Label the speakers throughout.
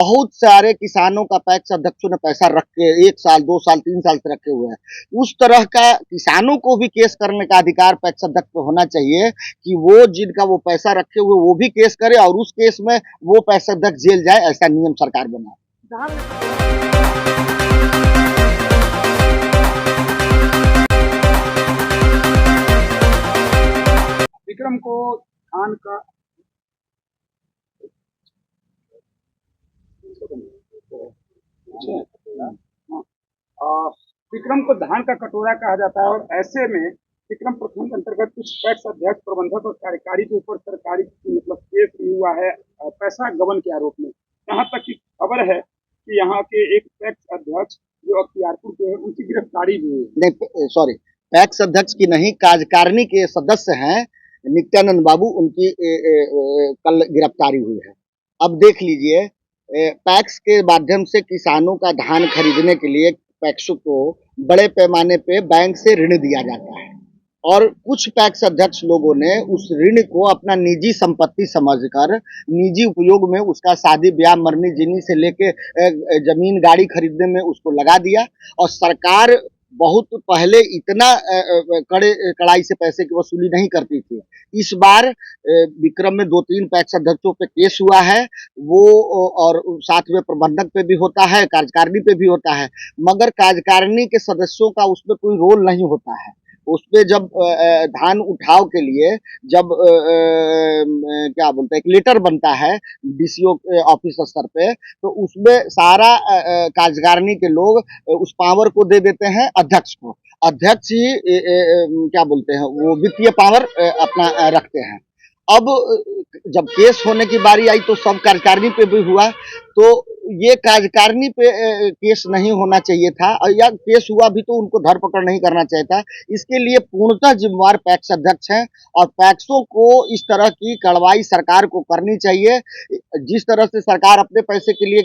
Speaker 1: बहुत सारे किसानों का पैक्स अध्यक्षों ने पैसा रख के 1 साल 2 साल 3 साल से रखे हुए हैं। उस तरह का किसानों को भी केस करने का अधिकार पैक्स अध्यक्ष को होना चाहिए कि वो जिनका वो पैसा रखे हुए वो भी केस करे और उस केस में वो पैक्स अध्यक्ष जेल जाए, ऐसा नियम सरकार बनाए।
Speaker 2: विक्रम को धान का विक्रम को धान का कटोरा कहा जाता है और ऐसे में विक्रम प्रखंड के अंतर्गत कुछ पैक्स अध्यक्ष, प्रबंधक और कार्यकारी के ऊपर सरकारी केस भी हुआ है पैसा गबन के आरोप में। यहाँ तक की खबर है कि यहाँ के एक पैक्स अध्यक्ष जो अख्तियारपुर के हैं उनकी गिरफ्तारी भी हुई।
Speaker 1: नहीं, सॉरी, पैक्स अध्यक्ष की नहीं, कार्यकारिणी के सदस्य हैं नित्यानंद बाबू, उनकी कल गिरफ्तारी हुई है। अब देख लीजिए, पैक्स के माध्यम से किसानों का धान खरीदने के लिए पैक्स को बड़े पैमाने पे बैंक से ऋण दिया जाता है और कुछ पैक्स अध्यक्ष लोगों ने उस ऋण को अपना निजी संपत्ति समझकर निजी उपयोग में उसका शादी ब्याह मरनी जीनी से लेके जमीन गाड़ी खरीदने में उसको लगा दिया। और सरकार बहुत पहले इतना कड़ाई से पैसे की वसूली नहीं करती थी। इस बार विक्रम में 2-3 पैक्स अध्यक्षों पे केस हुआ है, वो और साथ में प्रबंधक पे भी होता है, कार्यकारिणी पे भी होता है, मगर कार्यकारिणी के सदस्यों का उसमें कोई रोल नहीं होता है। उसपे जब धान उठाव के लिए जब क्या बोलते हैं एक लेटर बनता है डीसीओ ऑफिस स्तर पे, तो उसमें सारा कार्यकारिणी के लोग उस पावर को दे देते हैं अध्यक्ष को। अध्यक्ष ही क्या बोलते हैं वो वित्तीय पावर अपना रखते हैं। अब जब केस होने की बारी आई तो सब कार्यकारिणी पे भी हुआ, तो ये कार्यकारिणी पे केस नहीं होना चाहिए था, या केस हुआ भी तो उनको धरपकड़ नहीं करना चाहिए था। इसके लिए पूर्णतः जिम्मेवार पैक्स अध्यक्ष हैं और पैक्सों को इस तरह की कार्रवाई सरकार को करनी चाहिए। जिस तरह से सरकार अपने पैसे के लिए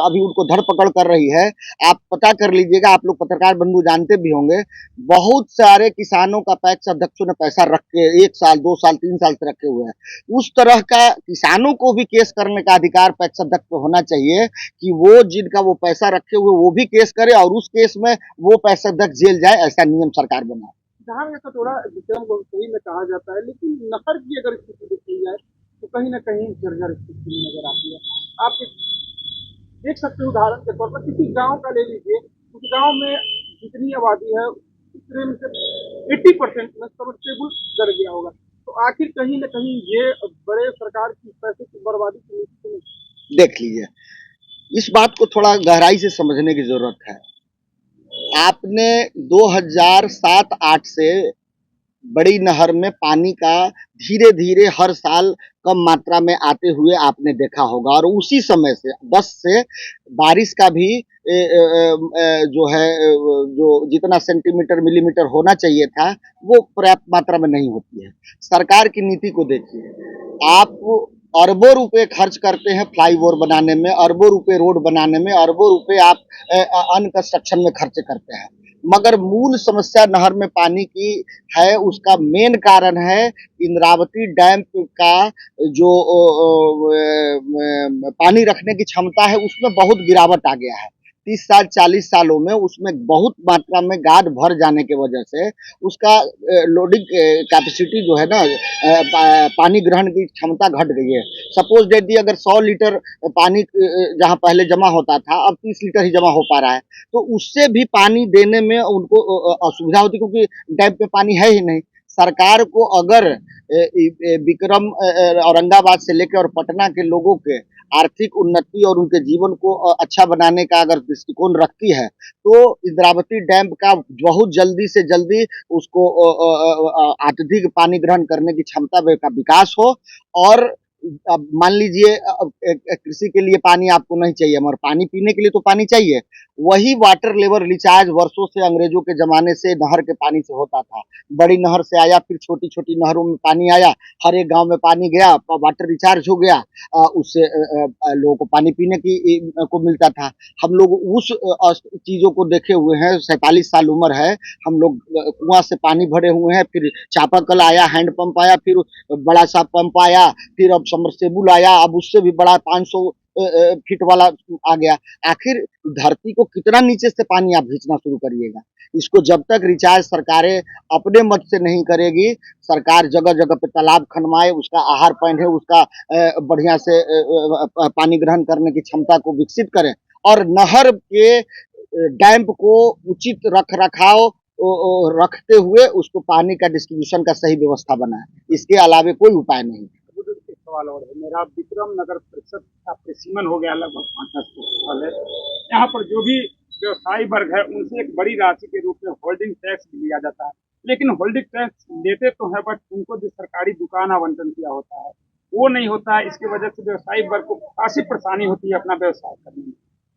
Speaker 1: अभी उनको धरपकड़ कर रही है, आप पता कर लीजिएगा, आप लोग पत्रकार बंधु जानते भी होंगे, बहुत सारे किसानों का पैक्स अध्यक्षों ने पैसा रख के 1 साल 2 साल 3 साल से रखे हुए हैं। उस तरह का किसानों को भी केस करने का अधिकार पैक्स अध्यक्ष को होना चाहिए कि वो जिनका वो पैसा रखे हुए वो भी केस करे और उस केस में वो पैसा अध्यक्ष जेल जाए, ऐसा नियम सरकार बनाए।
Speaker 2: धान का कटोरा विक्रम को सही में कहा जाता है, लेकिन नहर की अगर स्थिति देखी जाए तो कहीं ना कहीं जर्जर स्थिति नजर आती है। आप देख सकते हो उदाहरण के तौर पर किसी गांव का ले लीजिए, उस गांव में जितनी आबादी है उतने में से 80% में सबमर्सिबल डर गया होगा। तो आखिर कहीं ना कहीं ये बड़े सरकार की पैसे की बर्बादी की नीति
Speaker 1: देख लीजिए, इस बात को थोड़ा गहराई से समझने की जरूरत है। आपने 2007-8 से बड़ी नहर में पानी का धीरे धीरे हर साल कम मात्रा में आते हुए आपने देखा होगा, और उसी समय से 10 से बारिश का भी जो है जो जितना सेंटीमीटर मिलीमीटर होना चाहिए था वो पर्याप्त मात्रा में नहीं होती है। सरकार की नीति को देखिए, आप अरबों रुपए खर्च करते हैं फ्लाईओवर बनाने में, अरबों रुपए रोड बनाने में, अरबों रुपए आप अन्य कंस्ट्रक्शन में खर्च करते हैं, मगर मूल समस्या नहर में पानी की है। उसका मेन कारण है इंद्रावती डैम का जो पानी रखने की क्षमता है उसमें बहुत गिरावट आ गया है। 30 साल 40 सालों में उसमें बहुत मात्रा में गाद भर जाने की वजह से उसका लोडिंग कैपेसिटी जो है ना, पानी ग्रहण की क्षमता घट गई है। सपोज डेट अगर 100 लीटर पानी जहां पहले जमा होता था अब 30 लीटर ही जमा हो पा रहा है, तो उससे भी पानी देने में उनको असुविधा होती, क्योंकि डैम पे पानी है ही नहीं। सरकार को अगर विक्रम औरंगाबाद से लेकर और पटना के लोगों के आर्थिक उन्नति और उनके जीवन को अच्छा बनाने का अगर दृष्टिकोण रखती है, तो इंद्रावती डैम का बहुत जल्दी से जल्दी उसको अत्यधिक पानी ग्रहण करने की क्षमता का विकास हो। और अब मान लीजिए कृषि के लिए पानी आपको नहीं चाहिए, मगर पानी पीने के लिए तो पानी चाहिए। वही वाटर लेवल रिचार्ज वर्षों से अंग्रेजों के जमाने से नहर के पानी से होता था। बड़ी नहर से आया, फिर छोटी छोटी नहरों में पानी आया, हर एक गांव में पानी गया, वाटर रिचार्ज हो गया, उससे लोगों को पानी पीने की को मिलता था। हम लोग उस चीजों को देखे हुए हैं, 47 साल उम्र है, हम लोग कुआं से पानी भरे हुए हैं, फिर चापाकल आया, हैंडपंप आया, फिर बड़ा सा पंप आया, फिर अब सबमर्सिबल आया, अब उससे भी बड़ा 500 फीट वाला आ गया। आखिर धरती को कितना नीचे से पानी आप खींचना शुरू करिएगा? इसको जब तक रिचार्ज सरकारें अपने मत से नहीं करेगी, सरकार जगह जगह पे तालाब खनवाए, उसका आहार पहने, उसका बढ़िया से पानी ग्रहण करने की क्षमता को विकसित करें और नहर के डैम को उचित रख रखाव रखते हुए उसको पानी का डिस्ट्रीब्यूशन का सही व्यवस्था बनाए। इसके अलावे कोई उपाय नहीं।
Speaker 2: एक सवाल और है मेरा। विक्रम नगर परिषद का परिसीमन हो गया लगभग 5-10 साल है। यहाँ पर जो भी व्यवसायी वर्ग है उनसे एक बड़ी राशि के रूप में होल्डिंग टैक्स भी लिया जाता है, लेकिन होल्डिंग टैक्स लेते तो है बट उनको जो सरकारी दुकान आवंटन किया होता है वो नहीं होता है। इसकी वजह से व्यवसायी वर्ग को काफी परेशानी होती है अपना व्यवसाय करने में।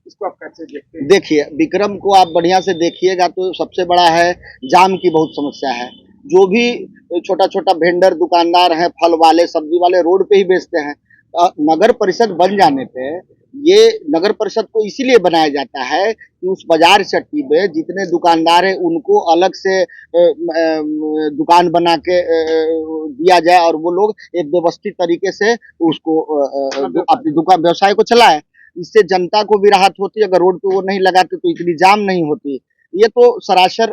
Speaker 2: इसको आप कैसे देखते हैं?
Speaker 1: देखिए, विक्रम को आप बढ़िया से देखिएगा तो सबसे बड़ा है जाम की बहुत समस्या है। जो भी छोटा-छोटा वेंडर दुकानदार हैं, फल वाले, सब्जी वाले रोड पे ही बेचते हैं। नगर परिषद बन जाने पे ये नगर परिषद को इसीलिए बनाया जाता है कि उस बाजार चट्टी पे जितने दुकानदार हैं उनको अलग से दुकान बना के दिया जाए और वो लोग एक व्यवस्थित तरीके से उसको अपनी दुकान व्यवसाय को चलाएं। इससे जनता को भी राहत होती है। अगर रोड पे वो नहीं लगाते तो इतनी जाम नहीं होती। ये तो सरासर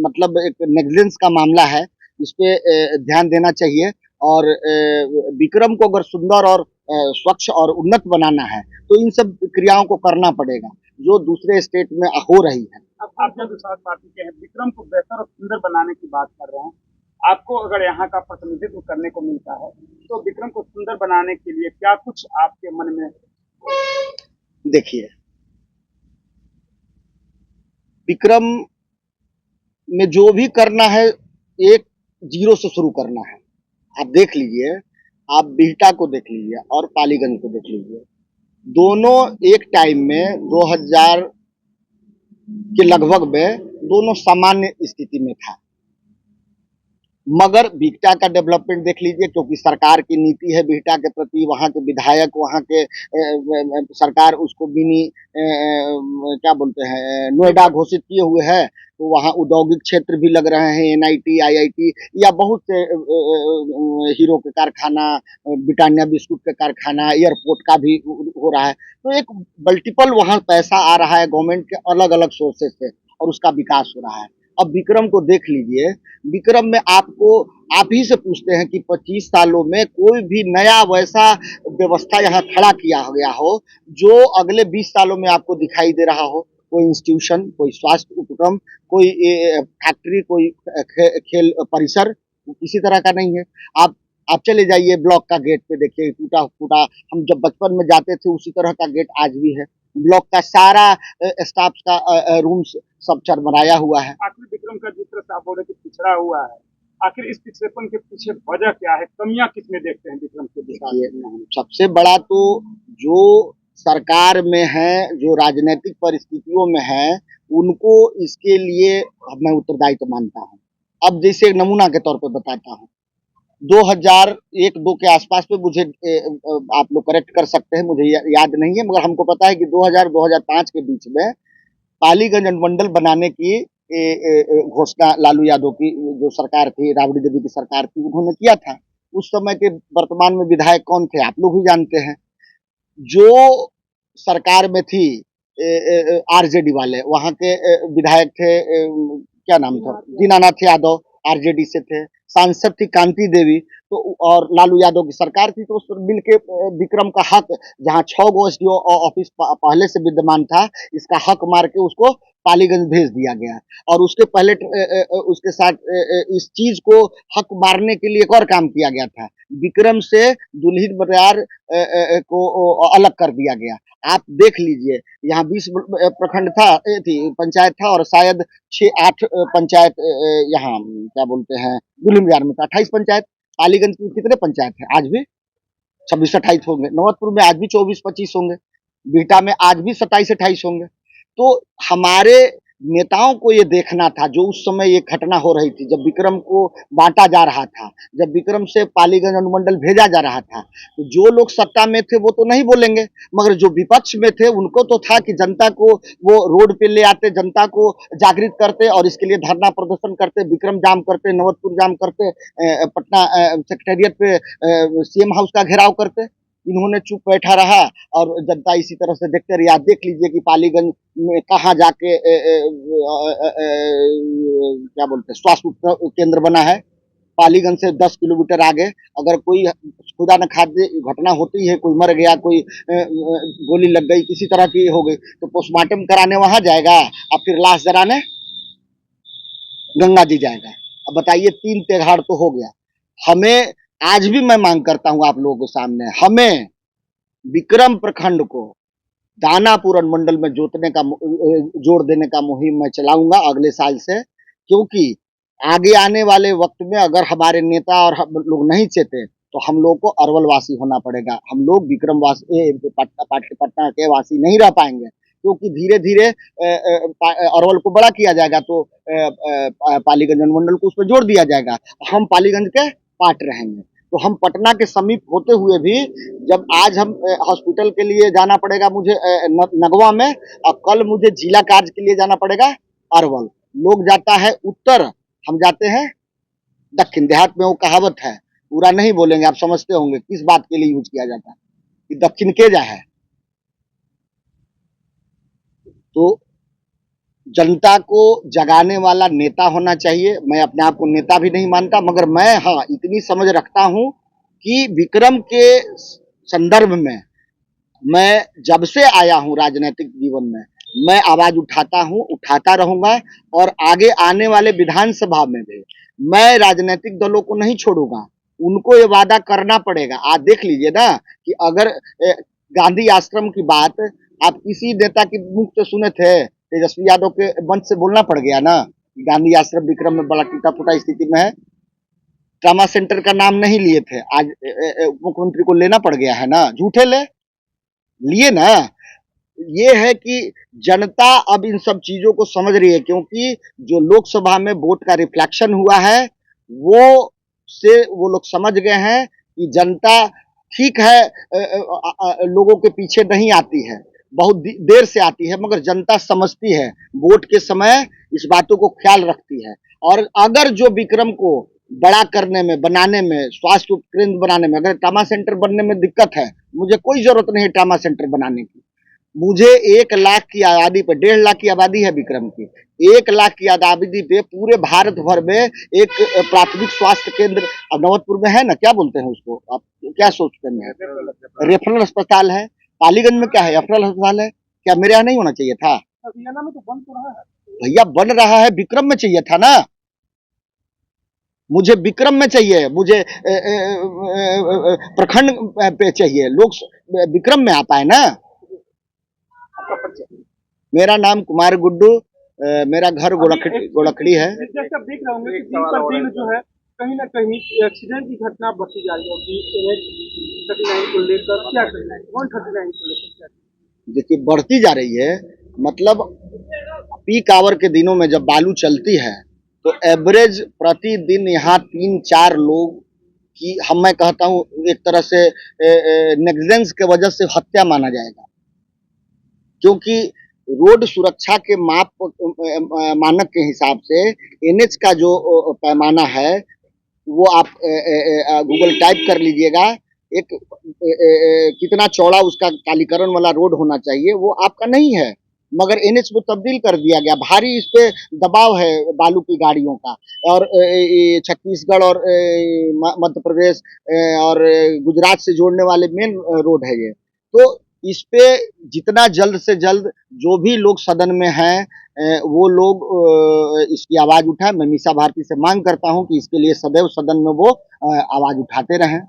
Speaker 1: मतलब एक नेग्लिजेंस का मामला है। इस पे ध्यान देना चाहिए और विक्रम को अगर सुंदर और स्वच्छ और उन्नत बनाना है तो इन सब क्रियाओं को करना पड़ेगा जो दूसरे स्टेट में हो रही है।
Speaker 2: अब आप जब इस पार्टी के हैं, विक्रम को बेहतर और सुंदर बनाने की बात कर रहे हैं। आपको अगर यहाँ का प्रतिनिधित्व करने को मिलता है तो विक्रम को सुंदर बनाने के लिए क्या कुछ आपके मन में?
Speaker 1: देखिए, विक्रम में जो भी करना है एक जीरो से शुरू करना है। आप देख लीजिए, आप बिहटा को देख लीजिए और पालीगंज को देख लीजिए। दोनों एक टाइम में 2000 के लगभग में दोनों सामान्य स्थिति में था। मगर बिहटा का डेवलपमेंट देख लीजिए, क्योंकि सरकार की नीति है बिहटा के प्रति, वहाँ के विधायक, वहाँ के सरकार उसको मिनी क्या बोलते हैं नोएडा घोषित किए हुए है। तो वहाँ औद्योगिक क्षेत्र भी लग रहे हैं, एनआईटी, आईआईटी या बहुत से हीरो के कारखाना, ब्रिटानिया बिस्कुट के कारखाना, एयरपोर्ट का भी हो रहा है। तो एक मल्टीपल वहाँ पैसा आ रहा है गवर्नमेंट के अलग अलग सोर्सेज से और उसका विकास हो रहा है। अब विक्रम को देख लीजिए, विक्रम में आपको आप ही से पूछते हैं कि 25 सालों में कोई भी नया वैसा व्यवस्था यहाँ खड़ा किया गया हो जो अगले 20 सालों में आपको दिखाई दे रहा हो। कोई इंस्टीट्यूशन, कोई स्वास्थ्य उपक्रम, कोई फैक्ट्री, कोई खेल परिसर किसी तरह का नहीं है। आप चले जाइए ब्लॉक का गेट पे देखिए, टूटा फूटा, हम जब बचपन में जाते थे उसी तरह का गेट आज भी है। ब्लॉक का सारा स्टाफ का रूम्स सब चरमराया हुआ है।
Speaker 2: आखिर विक्रम का जिस तरह से आप बोल रहे कि पिछड़ा हुआ है, आखिर इस पिछड़ेपन के पीछे वजह क्या है? कमियां किसमें देखते हैं विक्रम के विकास?
Speaker 1: सबसे बड़ा तो जो सरकार में है, जो राजनीतिक परिस्थितियों में है, उनको इसके लिए मैं उत्तरदायित्व मानता हूँ। अब जैसे एक नमूना के तौर पे बताता हूँ, 2001-2 के आसपास पे मुझे आप लोग करेक्ट कर सकते हैं, मुझे याद नहीं है, मगर हमको पता है कि 2000-2005 के बीच में पालीगंज अनुमंडल बनाने की घोषणा लालू यादव की जो सरकार थी, राबड़ी देवी की सरकार थी, उन्होंने किया था। उस समय के वर्तमान में विधायक कौन थे आप लोग भी जानते हैं। जो सरकार में थी आरजेडी वाले, वहाँ के विधायक थे क्या नाम था, दीनानाथ यादव आरजेडी से थे। सांसद थी कांति देवी, तो और लालू यादव की सरकार थी। तो उस मिल के विक्रम का हक, जहाँ 6 गो एसडीओ ऑफिस पहले से विद्यमान था, इसका हक मार के उसको पालीगंज भेज दिया गया। और उसके पहले उसके साथ इस चीज को हक मारने के लिए एक और काम किया गया था, विक्रम से दुल्हिन बरियार को अलग कर दिया गया। आप देख लीजिए, यहाँ 20 प्रखंड था, थी पंचायत था और शायद 6-8 पंचायत यहाँ क्या बोलते हैं दुल्हिन बरियार में था। 28 पंचायत। पालीगंज में कितने पंचायत है आज भी? 26-28 होंगे। नौबतपुर में आज भी 24-25 होंगे। बिहटा में आज भी 27-28 होंगे। तो हमारे नेताओं को ये देखना था, जो उस समय ये घटना हो रही थी, जब विक्रम को बांटा जा रहा था, जब विक्रम से पालीगंज अनुमंडल भेजा जा रहा था, तो जो लोग सत्ता में थे वो तो नहीं बोलेंगे, मगर जो विपक्ष में थे उनको तो था कि जनता को वो रोड पे ले आते, जनता को जागृत करते और इसके लिए धरना प्रदर्शन करते, विक्रम जाम करते, नौबतपुर जाम करते, पटना सेक्रेटेरिएट पे सीएम हाउस का घेराव करते। इन्होंने चुप बैठा रहा और जनता इसी तरह से देखते रही। आप देख लीजिए कि पालीगंज में कहाँ जाके क्या बोलते हैं स्वास्थ्य केंद्र बना है। पालीगंज से 10 किलोमीटर आगे अगर कोई खुदा न खाद्य घटना होती है, कोई मर गया, कोई गोली लग गई, किसी तरह की हो गई, तो पोस्टमार्टम कराने वहां जाएगा और फिर लाश जराने गंगा जी जाएगा। अब बताइए 3 त्योहार तो हो गया। हमें आज भी मैं मांग करता हूं आप लोगों के सामने, हमें विक्रम प्रखंड को दानापुर अनुमंडल में जोतने का जोड़ देने का मुहिम मैं चलाऊंगा अगले साल से, क्योंकि आगे आने वाले वक्त में अगर हमारे नेता और हम लोग नहीं चेते तो हम लोग को अरवल वासी होना पड़ेगा। हम लोग विक्रम वासी पटना के वासी नहीं रह पाएंगे, क्योंकि धीरे धीरे अरवल को बड़ा किया जाएगा तो पालीगंज अनुमंडल को उसमें जोड़ दिया जाएगा, हम पालीगंज के पार्ट रहेंगे। तो हम पटना के समीप होते हुए भी जब आज हम हॉस्पिटल के लिए जाना पड़ेगा मुझे नगवा में, और कल मुझे जिला कार्य के लिए जाना पड़ेगा अरवल। लोग जाता है उत्तर, हम जाते हैं दक्षिण। देहात में वो कहावत है, पूरा नहीं बोलेंगे, आप समझते होंगे किस बात के लिए यूज किया जाता है कि दक्षिण के जा है। तो जनता को जगाने वाला नेता होना चाहिए। मैं अपने आप को नेता भी नहीं मानता, मगर मैं हाँ इतनी समझ रखता हूं कि विक्रम के संदर्भ में मैं जब से आया हूं राजनीतिक जीवन में, मैं आवाज उठाता हूं, उठाता रहूंगा, और आगे आने वाले विधानसभा में भी मैं राजनीतिक दलों को नहीं छोड़ूंगा। उनको ये वादा करना पड़ेगा। आज देख लीजिए ना कि अगर गांधी आश्रम की बात आप किसी नेता की मुख से सुने थे, तेजस्वी यादव के मंच से बोलना पड़ गया ना, गांधी आश्रम विक्रम में बड़ा टूटा फूटा स्थिति में है। ट्रामा सेंटर का नाम नहीं लिए थे, आज मुख्यमंत्री को लेना पड़ गया है ना, झूठे लिए ना। ये है कि जनता अब इन सब चीजों को समझ रही है, क्योंकि जो लोकसभा में वोट का रिफ्लेक्शन हुआ है वो से वो लोग समझ गए हैं कि जनता ठीक है लोगों के पीछे नहीं आती है, बहुत देर से आती है, मगर जनता समझती है, वोट के समय इस बातों को ख्याल रखती है। और अगर जो विक्रम को बड़ा करने में, बनाने में, स्वास्थ्य उपकेंद्र बनाने में, अगर ट्रामा सेंटर बनने में दिक्कत है, मुझे कोई जरूरत नहीं है ट्रामा सेंटर बनाने की। मुझे 1 लाख की आबादी पे, 1.5 लाख की आबादी है विक्रम की, 1 लाख की आबादी पे पूरे भारत भर में एक प्राथमिक स्वास्थ्य केंद्र, अब नवतपुर में है ना, क्या बोलते हैं उसको, आप क्या सोचते हैं? रेफरल अस्पताल है। पालीगंज में क्या है? रेफरल अस्पताल है। क्या मेरे यहाँ नहीं होना चाहिए था?
Speaker 2: हरियाणा में तो बन तो रहा है
Speaker 1: भैया, बन रहा है, विक्रम में चाहिए था ना। मुझे विक्रम में चाहिए, मुझे प्रखंड पे चाहिए, लोग विक्रम में आ पाए ना।
Speaker 2: आपका परिचय।
Speaker 1: मेरा नाम कुमार गुड्डू, मेरा घर गोलखड़ी है।
Speaker 2: जैसे आप देख रहे होंगे कि दिन पर दिन जो है कहीं ना कहीं एक्सीडेंट की घटना बढ़ती जा रही होगी। 39 को लेकर क्या करना है, 139 को लेकर क्या?
Speaker 1: देखिए बढ़ती जा रही है, मतलब पीक आवर के दिनों में जब बालू चलती है तो एवरेज प्रतिदिन यहाँ 3-4 लोग की, मैं कहता हूँ एक तरह से नेग्लिजेंस के वजह से हत्या माना जाएगा, क्योंकि रोड सुरक्षा के मानक के हिसाब से एनएच का जो पैमाना है वो आप गूगल टाइप कर लीजिएगा, एक कितना चौड़ा उसका कालीकरण वाला रोड होना चाहिए, वो आपका नहीं है, मगर एनएच में तब्दील कर दिया गया। भारी इस पे दबाव है बालू की गाड़ियों का, और छत्तीसगढ़ और मध्य प्रदेश और गुजरात से जोड़ने वाले मेन रोड है ये। तो इस पे जितना जल्द से जल्द जो भी लोग सदन में हैं वो लोग इसकी आवाज उठाएं। मैं मीसा भारती से मांग करता हूं कि इसके लिए सदैव सदन में वो आवाज उठाते रहें।